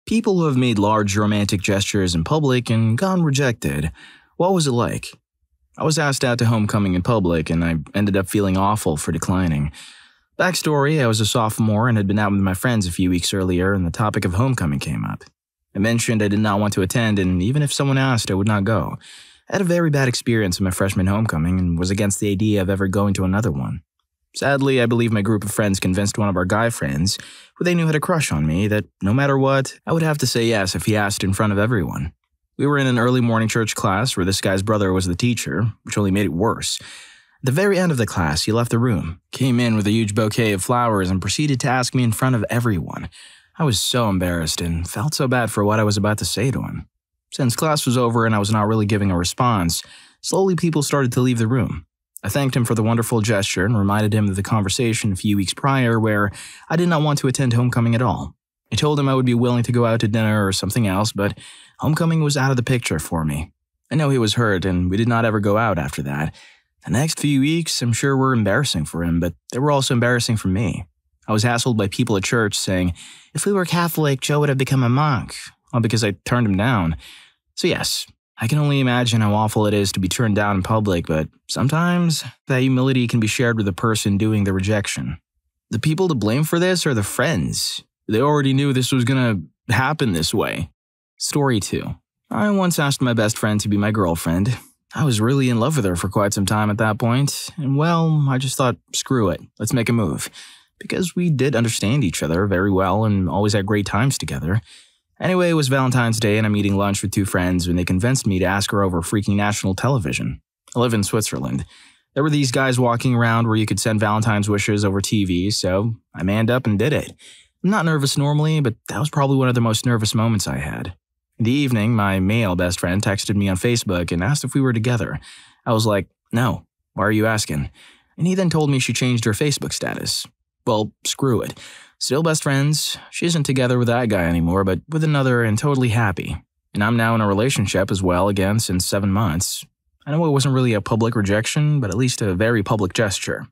People who have made large romantic gestures in public and gone rejected. What was it like? I was asked out to homecoming in public, and I ended up feeling awful for declining. Backstory, I was a sophomore and had been out with my friends a few weeks earlier, and the topic of homecoming came up. I mentioned I did not want to attend, and even if someone asked, I would not go. I had a very bad experience in my freshman homecoming and was against the idea of ever going to another one. Sadly, I believe my group of friends convinced one of our guy friends, who they knew had a crush on me, that no matter what, I would have to say yes if he asked in front of everyone. We were in an early morning church class where this guy's brother was the teacher, which only made it worse. At the very end of the class, he left the room, came in with a huge bouquet of flowers, and proceeded to ask me in front of everyone. I was so embarrassed and felt so bad for what I was about to say to him. Since class was over and I was not really giving a response, slowly people started to leave the room. I thanked him for the wonderful gesture and reminded him of the conversation a few weeks prior where I did not want to attend homecoming at all. I told him I would be willing to go out to dinner or something else, but homecoming was out of the picture for me. I know he was hurt, and we did not ever go out after that. The next few weeks, I'm sure, were embarrassing for him, but they were also embarrassing for me. I was hassled by people at church saying, if we were Catholic, Joe would have become a monk, all because I turned him down. So yes, I can only imagine how awful it is to be turned down in public, but sometimes that humility can be shared with the person doing the rejection. The people to blame for this are the friends. They already knew this was gonna happen this way. Story 2. I once asked my best friend to be my girlfriend. I was really in love with her for quite some time at that point, and well, I just thought, screw it, let's make a move. Because we did understand each other very well and always had great times together. Anyway, it was Valentine's Day and I'm eating lunch with two friends when they convinced me to ask her over freaking national television. I live in Switzerland. There were these guys walking around where you could send Valentine's wishes over TV, so I manned up and did it. I'm not nervous normally, but that was probably one of the most nervous moments I had. In the evening, my male best friend texted me on Facebook and asked if we were together. I was like, no, why are you asking? And he then told me she changed her Facebook status. Well, screw it. Still best friends. She isn't together with that guy anymore, but with another and totally happy. And I'm now in a relationship as well again since 7 months. I know it wasn't really a public rejection, but at least a very public gesture.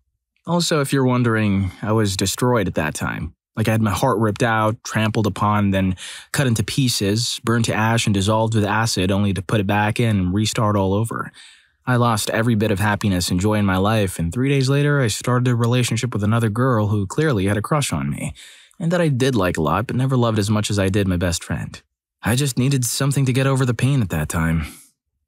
Also, if you're wondering, I was destroyed at that time. Like I had my heart ripped out, trampled upon, then cut into pieces, burned to ash and dissolved with acid only to put it back in and restart all over. I lost every bit of happiness and joy in my life, and 3 days later I started a relationship with another girl who clearly had a crush on me, and that I did like a lot but never loved as much as I did my best friend. I just needed something to get over the pain at that time.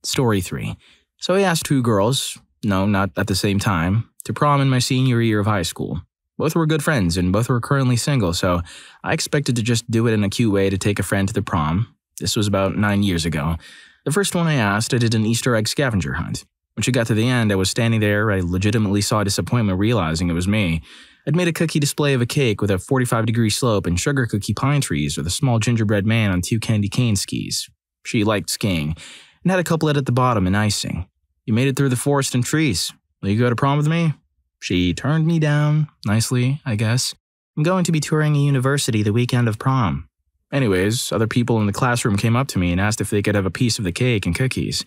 Story 3. So I asked 2 girls, no, not at the same time, to prom in my senior year of high school. Both were good friends and both were currently single, so I expected to just do it in a cute way to take a friend to the prom. This was about 9 years ago. The first one I asked, I did an Easter egg scavenger hunt. When she got to the end, I was standing there. I legitimately saw disappointment realizing it was me. I'd made a cookie display of a cake with a 45-degree slope and sugar cookie pine trees with a small gingerbread man on 2 candy cane skis. She liked skiing and had a couplet at the bottom and icing. You made it through the forest and trees. Will you go to prom with me? She turned me down, nicely, I guess. I'm going to be touring a university the weekend of prom. Anyways, other people in the classroom came up to me and asked if they could have a piece of the cake and cookies.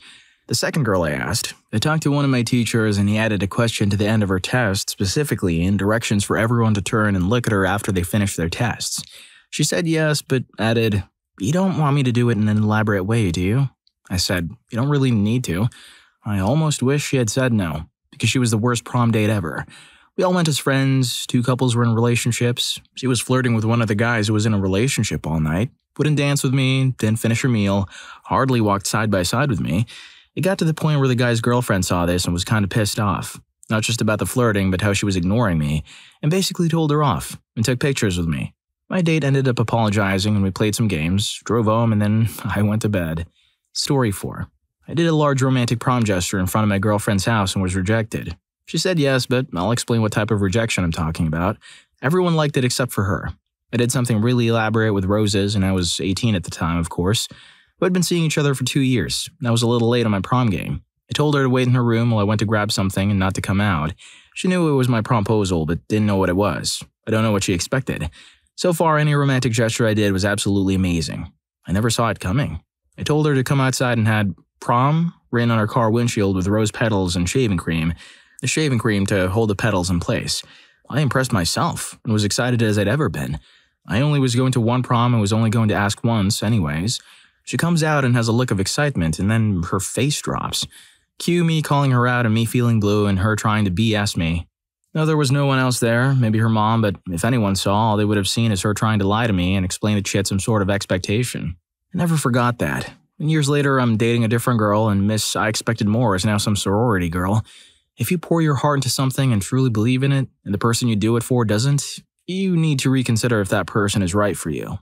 The second girl I asked, I talked to one of my teachers and he added a question to the end of her test, specifically in directions for everyone to turn and look at her after they finished their tests. She said yes, but added, you don't want me to do it in an elaborate way, do you? I said, you don't really need to. I almost wish she had said no, because she was the worst prom date ever. We all went as friends, 2 couples were in relationships. She was flirting with one of the guys who was in a relationship all night, wouldn't dance with me, didn't finish her meal, hardly walked side by side with me. It got to the point where the guy's girlfriend saw this and was kind of pissed off. Not just about the flirting, but how she was ignoring me, and basically told her off, and took pictures with me. My date ended up apologizing and we played some games, drove home, and then I went to bed. Story 4. I did a large romantic prom gesture in front of my girlfriend's house and was rejected. She said yes, but I'll explain what type of rejection I'm talking about. Everyone liked it except for her. I did something really elaborate with roses, and I was 18 at the time, of course. We had been seeing each other for 2 years, and I was a little late on my prom game. I told her to wait in her room while I went to grab something and not to come out. She knew it was my promposal, but didn't know what it was. I don't know what she expected. So far, any romantic gesture I did was absolutely amazing. I never saw it coming. I told her to come outside and had prom written on her car windshield with rose petals and shaving cream. The shaving cream to hold the petals in place. I impressed myself and was excited as I'd ever been. I only was going to one prom and was only going to ask once anyways. She comes out and has a look of excitement, and then her face drops. Cue me calling her out and me feeling blue and her trying to BS me. No, there was no one else there, maybe her mom, but if anyone saw, all they would have seen is her trying to lie to me and explain that she had some sort of expectation. I never forgot that. And years later, I'm dating a different girl, and Miss I Expected More is now some sorority girl. If you pour your heart into something and truly believe in it, and the person you do it for doesn't, you need to reconsider if that person is right for you.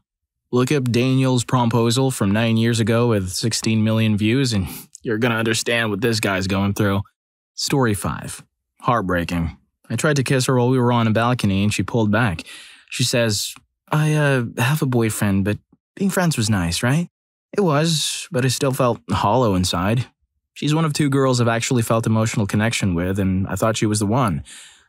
Look up Daniel's promposal from 9 years ago with 16 million views, and you're gonna understand what this guy's going through. Story 5. Heartbreaking. I tried to kiss her while we were on a balcony, and she pulled back. She says, I have a boyfriend, but being friends was nice, right? It was, but I still felt hollow inside. She's one of 2 girls I've actually felt emotional connection with, and I thought she was the one.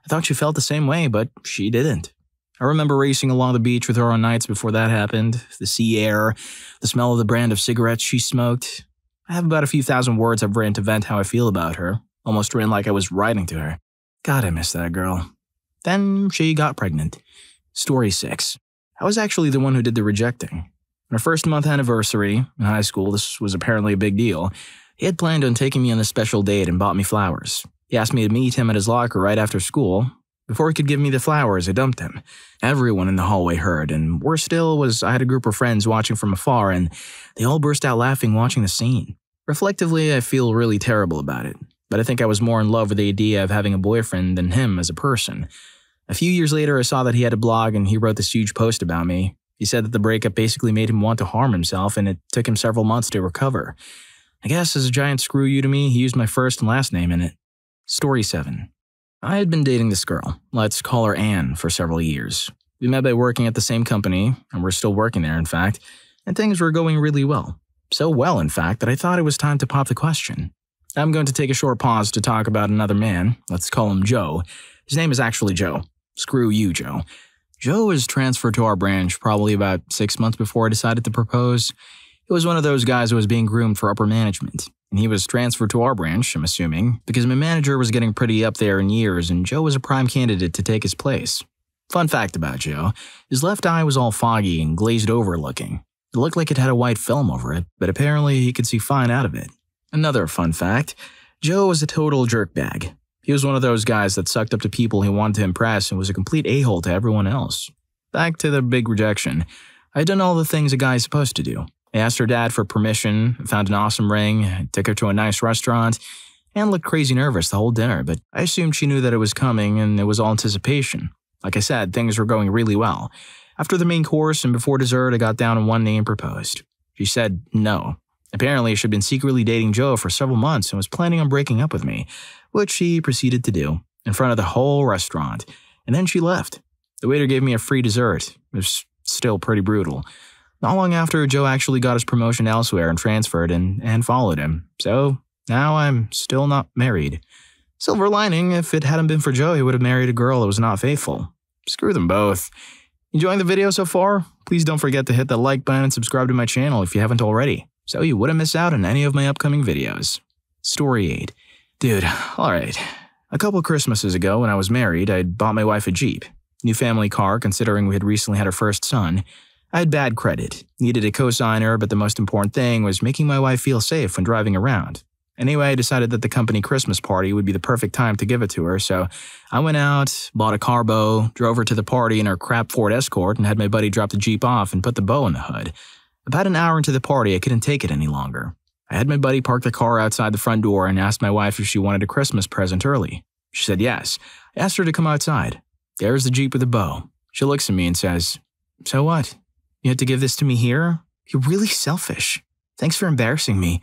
I thought she felt the same way, but she didn't. I remember racing along the beach with her on nights before that happened, the sea air, the smell of the brand of cigarettes she smoked. I have about a few thousand words I've written to vent how I feel about her, almost written like I was writing to her. God, I miss that girl. Then she got pregnant. Story 6. I was actually the one who did the rejecting. On our first month anniversary in high school, this was apparently a big deal. He had planned on taking me on a special date and bought me flowers. He asked me to meet him at his locker right after school. Before he could give me the flowers, I dumped him. Everyone in the hallway heard, and worse still was I had a group of friends watching from afar, and they all burst out laughing watching the scene. Reflectively, I feel really terrible about it, but I think I was more in love with the idea of having a boyfriend than him as a person. A few years later, I saw that he had a blog and he wrote this huge post about me. He said that the breakup basically made him want to harm himself, and it took him several months to recover. I guess as a giant screw you to me, he used my first and last name in it. Story 7. I had been dating this girl, let's call her Anne, for several years. We met by working at the same company, and we're still working there in fact, and things were going really well. So well, in fact, that I thought it was time to pop the question. I'm going to take a short pause to talk about another man, let's call him Joe. His name is actually Joe. Screw you, Joe. Joe was transferred to our branch probably about 6 months before I decided to propose. He was one of those guys who was being groomed for upper management, and he was transferred to our branch, I'm assuming, because my manager was getting pretty up there in years and Joe was a prime candidate to take his place. Fun fact about Joe, his left eye was all foggy and glazed over looking. It looked like it had a white film over it, but apparently he could see fine out of it. Another fun fact, Joe was a total jerkbag. He was one of those guys that sucked up to people he wanted to impress and was a complete a-hole to everyone else. Back to the big rejection. I had done all the things a guy is supposed to do. I asked her dad for permission, found an awesome ring, took her to a nice restaurant, and looked crazy nervous the whole dinner, but I assumed she knew that it was coming and it was all anticipation. Like I said, things were going really well. After the main course and before dessert, I got down on one knee and proposed. She said no. Apparently, she'd been secretly dating Joe for several months and was planning on breaking up with me, which she proceeded to do, in front of the whole restaurant, and then she left. The waiter gave me a free dessert. It was still pretty brutal. Not long after, Joe actually got his promotion elsewhere and transferred and followed him. So, now I'm still not married. Silver lining, if it hadn't been for Joe, he would have married a girl that was not faithful. Screw them both. Enjoying the video so far? Please don't forget to hit that like button and subscribe to my channel if you haven't already, so you wouldn't miss out on any of my upcoming videos. Story 8. Dude, alright. A couple Christmases ago when I was married, I'd bought my wife a Jeep. New family car considering we had recently had our first son. I had bad credit, needed a cosigner, but the most important thing was making my wife feel safe when driving around. Anyway, I decided that the company Christmas party would be the perfect time to give it to her, so I went out, bought a car bow, drove her to the party in her crap Ford Escort, and had my buddy drop the Jeep off and put the bow in the hood. About an hour into the party, I couldn't take it any longer. I had my buddy park the car outside the front door and asked my wife if she wanted a Christmas present early. She said yes. I asked her to come outside. There's the Jeep with the bow. She looks at me and says, "So what? You had to give this to me here? You're really selfish. Thanks for embarrassing me."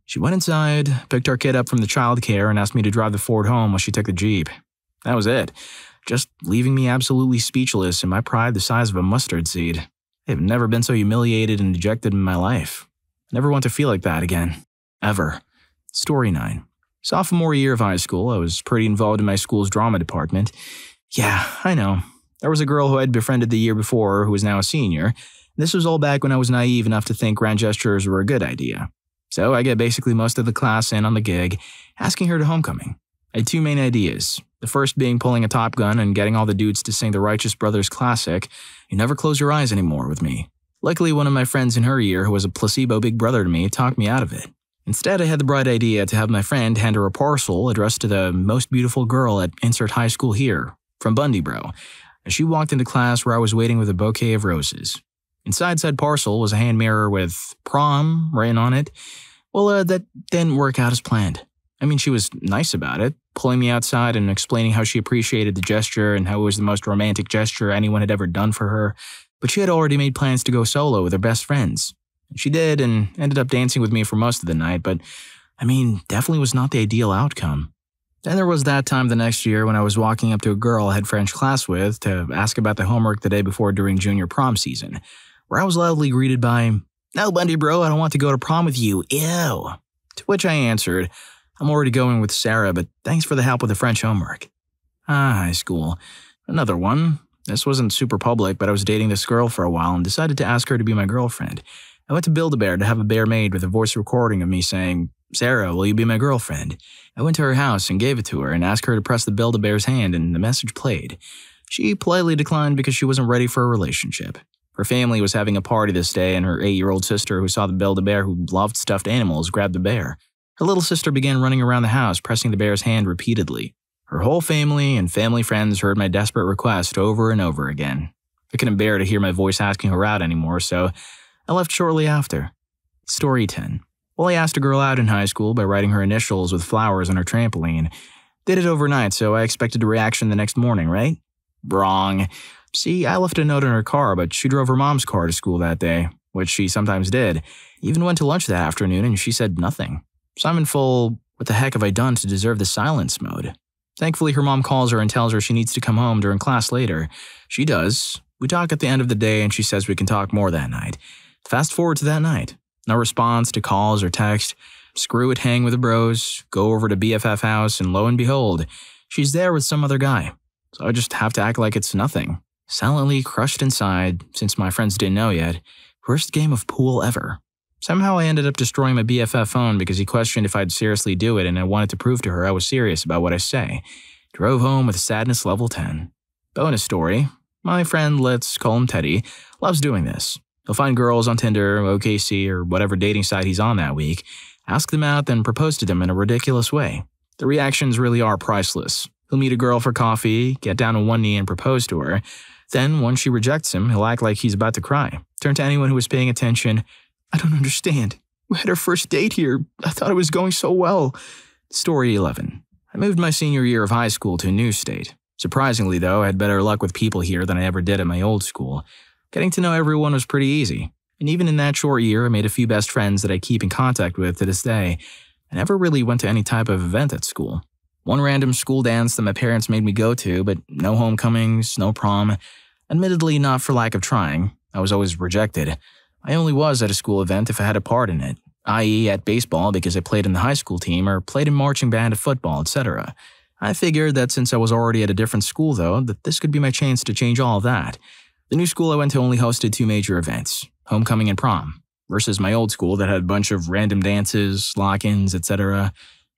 She went inside, picked our kid up from the childcare, and asked me to drive the Ford home while she took the Jeep. That was it. Just leaving me absolutely speechless and my pride the size of a mustard seed. I've never been so humiliated and dejected in my life. Never want to feel like that again. Ever. Story 9. Sophomore year of high school, I was pretty involved in my school's drama department. Yeah, I know. There was a girl who I'd befriended the year before who was now a senior. This was all back when I was naive enough to think grand gestures were a good idea. So I get basically most of the class in on the gig, asking her to homecoming. I had two main ideas. The first being pulling a Top Gun and getting all the dudes to sing the Righteous Brothers classic, "You Never Close Your Eyes Anymore," with me. Luckily, one of my friends in her year, who was a placebo big brother to me, talked me out of it. Instead, I had the bright idea to have my friend hand her a parcel addressed to the most beautiful girl at insert high school here, from Bundy Bro, as she walked into class where I was waiting with a bouquet of roses. Inside said parcel was a hand mirror with "prom" written on it. Well, that didn't work out as planned. I mean, she was nice about it, pulling me outside and explaining how she appreciated the gesture and how it was the most romantic gesture anyone had ever done for her, but she had already made plans to go solo with her best friends. She did and ended up dancing with me for most of the night, but, definitely was not the ideal outcome. Then there was that time the next year when I was walking up to a girl I had French class with to ask about the homework the day before during junior prom season, where I was loudly greeted by, "No, Bundy Bro, I don't want to go to prom with you, ew." To which I answered, "I'm already going with Sarah, but thanks for the help with the French homework." High school. Another one. This wasn't super public, but I was dating this girl for a while and decided to ask her to be my girlfriend. I went to Build-A-Bear to have a bear made with a voice recording of me saying, "Sarah, will you be my girlfriend?" I went to her house and gave it to her and asked her to press the Build-A-Bear's hand, and the message played. She politely declined because she wasn't ready for a relationship. Her family was having a party this day, and her 8-year-old sister, who saw the Build-A-Bear who loved stuffed animals, grabbed the bear. Her little sister began running around the house, pressing the bear's hand repeatedly. Her whole family and family friends heard my desperate request over and over again. I couldn't bear to hear my voice asking her out anymore, so I left shortly after. Story 10. Well, I asked a girl out in high school by writing her initials with flowers on her trampoline. Did it overnight, so I expected a reaction the next morning, right? Wrong. See, I left a note in her car, but she drove her mom's car to school that day, which she sometimes did. Even went to lunch that afternoon, and she said nothing. So I'm in full, what the heck have I done to deserve the silence mode? Thankfully, her mom calls her and tells her she needs to come home during class later. She does. We talk at the end of the day, and she says we can talk more that night. Fast forward to that night. No response to calls or text. Screw it, hang with the bros, go over to BFF house, and lo and behold, she's there with some other guy. So I just have to act like it's nothing. Silently crushed inside, since my friends didn't know yet. Worst game of pool ever. Somehow I ended up destroying my BFF phone because he questioned if I'd seriously do it, and I wanted to prove to her I was serious about what I say. Drove home with sadness level 10. Bonus story. My friend, let's call him Teddy, loves doing this. He'll find girls on Tinder, OKC, or whatever dating site he's on that week, ask them out, then propose to them in a ridiculous way. The reactions really are priceless. He'll meet a girl for coffee, get down on one knee and propose to her. Then, once she rejects him, he'll act like he's about to cry. Turn to anyone who was paying attention. "I don't understand. We had our first date here. I thought it was going so well." Story 11. I moved my senior year of high school to a new state. Surprisingly, though, I had better luck with people here than I ever did at my old school. Getting to know everyone was pretty easy. And even in that short year, I made a few best friends that I keep in contact with to this day. I never really went to any type of event at school. One random school dance that my parents made me go to, but no homecomings, no prom. Admittedly, not for lack of trying. I was always rejected. I only was at a school event if I had a part in it, i.e. at baseball because I played in the high school team or played in marching band at football, etc. I figured that since I was already at a different school, though, that this could be my chance to change all of that. The new school I went to only hosted 2 major events, homecoming and prom, versus my old school that had a bunch of random dances, lock-ins, etc.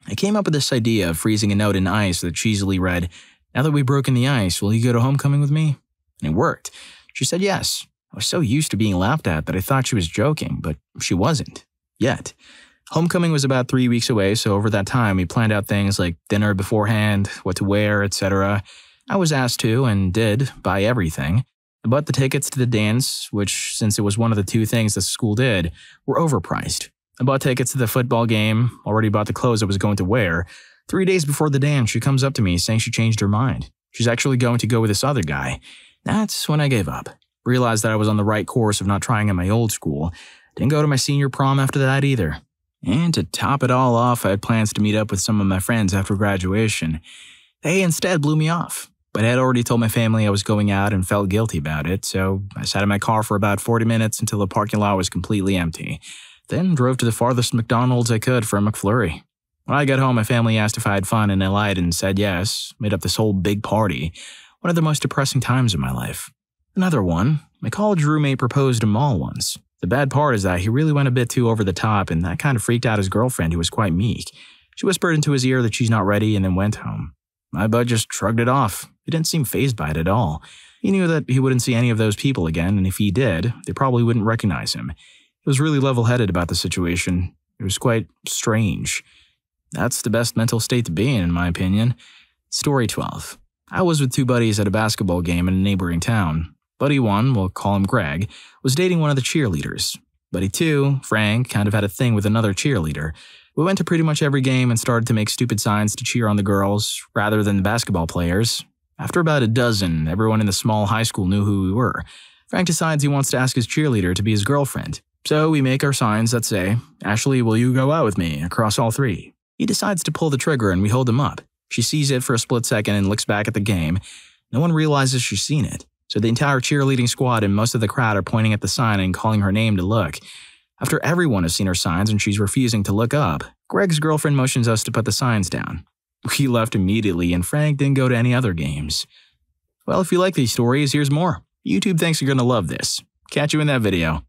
I came up with this idea of freezing a note in ice that cheesily read, "Now that we've broken the ice, will you go to homecoming with me?" And it worked. She said yes. I was so used to being laughed at that I thought she was joking, but she wasn't. Yet. Homecoming was about 3 weeks away, so over that time we planned out things like dinner beforehand, what to wear, etc. I was asked to, and did, buy everything. I bought the tickets to the dance, which, since it was one of the 2 things the school did, were overpriced. I bought tickets to the football game, already bought the clothes I was going to wear. 3 days before the dance, she comes up to me saying she changed her mind. She's actually going to go with this other guy. That's when I gave up. Realized that I was on the right course of not trying at my old school. Didn't go to my senior prom after that either. And to top it all off, I had plans to meet up with some of my friends after graduation. They instead blew me off. But I had already told my family I was going out and felt guilty about it, so I sat in my car for about 40 minutes until the parking lot was completely empty. Then drove to the farthest McDonald's I could for a McFlurry. When I got home, my family asked if I had fun, and I lied and said yes, made up this whole big party. One of the most depressing times of my life. Another one, my college roommate proposed to Maul once. The bad part is that he really went a bit too over the top, and that kind of freaked out his girlfriend, who was quite meek. She whispered into his ear that she's not ready and then went home. My bud just shrugged it off. He didn't seem fazed by it at all. He knew that he wouldn't see any of those people again, and if he did, they probably wouldn't recognize him. He was really level-headed about the situation. It was quite strange. That's the best mental state to be in my opinion. Story 12. I was with two buddies at a basketball game in a neighboring town. Buddy 1, we'll call him Greg, was dating one of the cheerleaders. Buddy 2, Frank, kind of had a thing with another cheerleader. We went to pretty much every game and started to make stupid signs to cheer on the girls, rather than the basketball players. After about a dozen, everyone in the small high school knew who we were. Frank decides he wants to ask his cheerleader to be his girlfriend. So we make our signs that say, "Ashley, will you go out with me?" across all three. He decides to pull the trigger and we hold him up. She sees it for a split second and looks back at the game. No one realizes she's seen it. So the entire cheerleading squad and most of the crowd are pointing at the sign and calling her name to look. After everyone has seen her signs and she's refusing to look up, Greg's girlfriend motions us to put the signs down. We left immediately and Frank didn't go to any other games. Well, if you like these stories, here's more. YouTube thinks you're going to love this. Catch you in that video.